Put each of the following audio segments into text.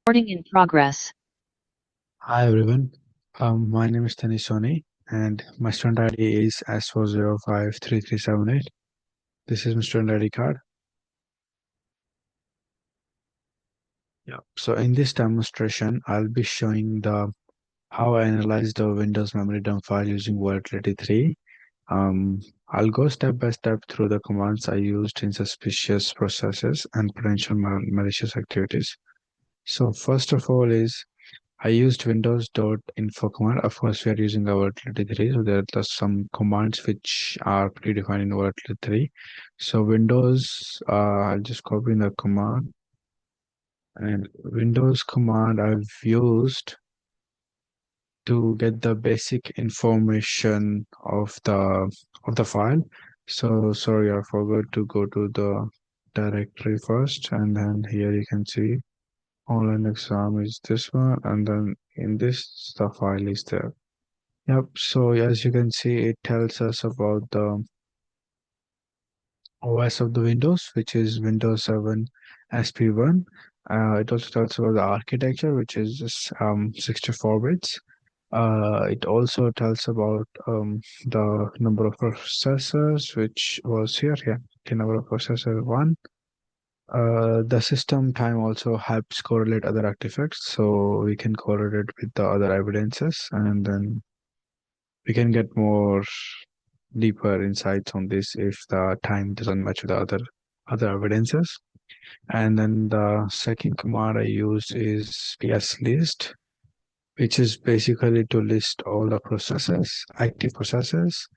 Recording in progress. Hi everyone. My name is Tanisoni and my student ID is S4053378. This is my student ID card. Yeah. So in this demonstration, I'll be showing the how I analyze the Windows memory dump file using Volatility 3. Um, I'll go step by step through the commands I used in suspicious processes and potential malicious activities. So first of all is I used windows.info command. Of course, we are using the volatility 3, so there are some commands which are predefined in volatility 3. So Windows, I'll just copy the command, and Windows command I've used to get the basic information of the file. So sorry, I forgot to go to the directory first, and then here you can see online exam is this one, and then in this the file is there. Yep, so as you can see, it tells us about the OS of the Windows, which is Windows 7 SP1. It also tells about the architecture, which is just 64 bits. It also tells about the number of processors, which was here, yeah, the number of processor one. The system time also helps correlate other artifacts, so we can correlate with the other evidences, and then we can get more deeper insights on this if the time doesn't match with the other evidences. And then the second command I used is pslist, which is basically to list all the processes, active processes.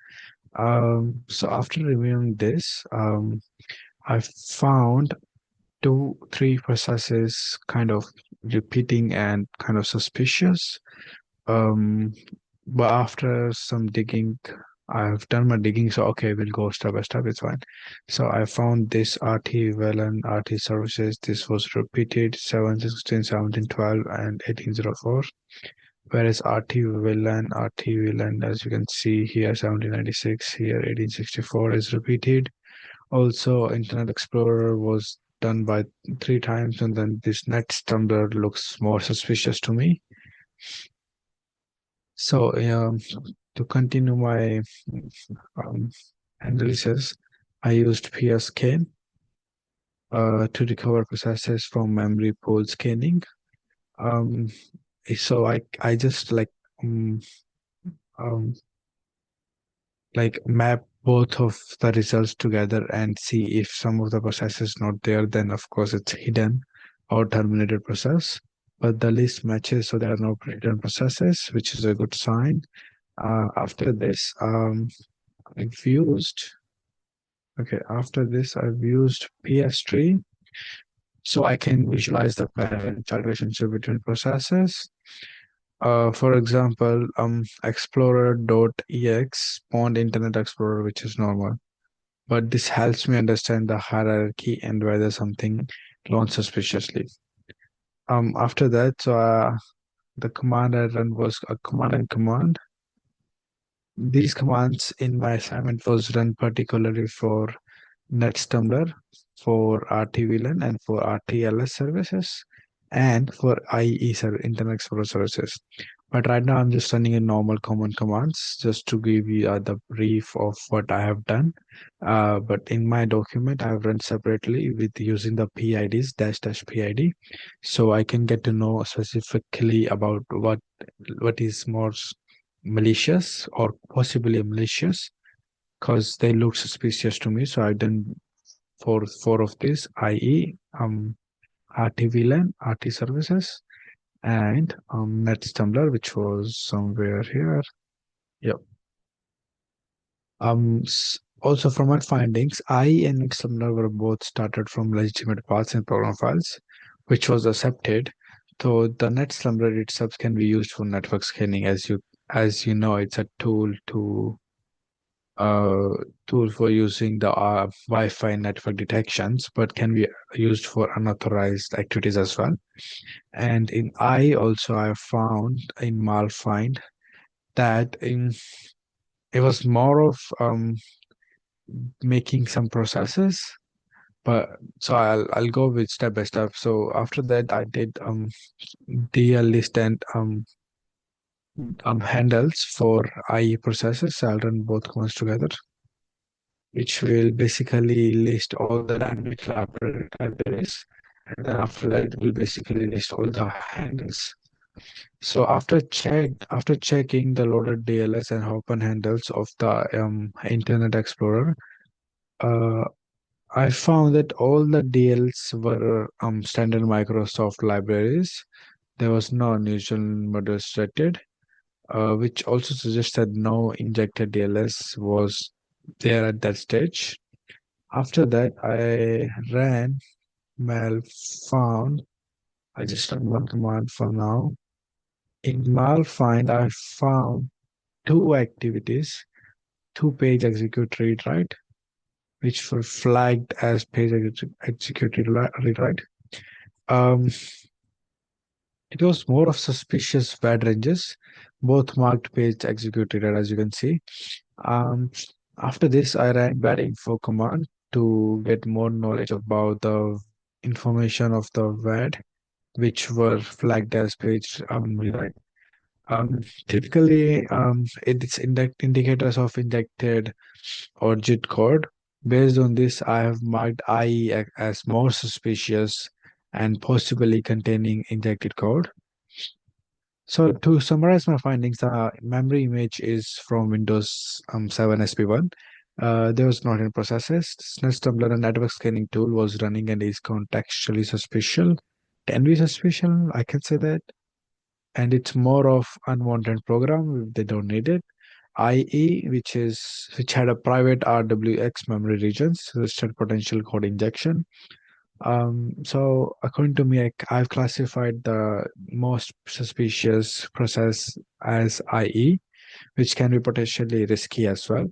So after reviewing this, I found three processes kind of repeating and kind of suspicious. Um, but after some digging, I've done my digging, so okay, we'll go step by step, it's fine. So I found this RT VLAN, RT services. This was repeated 7, 16, 17, 12, and 1804. Whereas RT VLAN, as you can see here, 1796, here 1864 is repeated. Also, Internet Explorer was done by three times, and then this next Tumblr looks more suspicious to me. So, to continue my um, analysis, I used PSCAN to recover processes from memory pool scanning. Um, so I just um, um, like map both of the results together and see if some of the process is not there, then of course it's hidden or terminated process. But the list matches, so there are no hidden processes, which is a good sign. After this, I've used after this I've used PS tree, so I can visualize the parent-child relationship between processes. For example, Explorer.ex spawned Internet Explorer, which is normal. But this helps me understand the hierarchy and whether something launched suspiciously. After that, the command I run was a command and command. These commands in my assignment was run particularly for NetStumbler, for RTVLAN, and for RTLS services, and for Internet Explorer services. But right now, I'm just running a normal common commands just to give you the brief of what I have done. But in my document, I have run separately with using the PIDs dash dash PID, so I can get to know specifically about what is more malicious or possibly malicious because they look suspicious to me. So I've done four of these, i.e., RT VLAN, RT services, and NetStumbler, which was somewhere here. Yep. Also, from my findings, I and NetStumbler were both started from legitimate paths and program files, which was accepted. So the NetStumbler itself can be used for network scanning, as you know, it's a uh, tool for using the Wi-Fi network detections, but can be used for unauthorized activities as well. And in I also I found in Malfind that it was more of making some processes. But so I'll go with step by step. So after that, I did DL list and handles for IE processors. I'll run both commands together, which will basically list all the dynamic libraries. And then after that, it will basically list all the handles. So after checking the loaded DLS and open handles of the Internet Explorer, uh, I found that all the DLs were standard Microsoft libraries. There was no unusual modules rated, which also suggests that no injected DLS was there at that stage. After that, I ran mal found. I just run one command for now. In malfind, I found two activities, two page execute read write, which were flagged as page execute read write. Um, it was more of suspicious bad ranges, both marked page executed, as you can see. Um, After this, I ran bad info command to get more knowledge about the information of the VAD, which were flagged as page rewrite. Typically, it's indicators of injected or JIT code. Based on this, I have marked IE as more suspicious and possibly containing injected code. So to summarize my findings, the memory image is from Windows 7 SP1. There was not in processes. SNES and network scanning tool was running and is contextually suspicious. Can be suspicious, I can say that. And it's more of unwanted program if they don't need it. IE, which had a private RWX memory regions, suggested potential code injection. So according to me, I've classified the most suspicious process as IE, which can be potentially risky as well.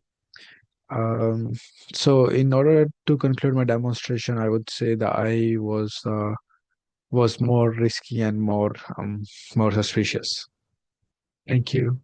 Um, so in order to conclude my demonstration, I would say the IE was more risky and more suspicious. Thank you.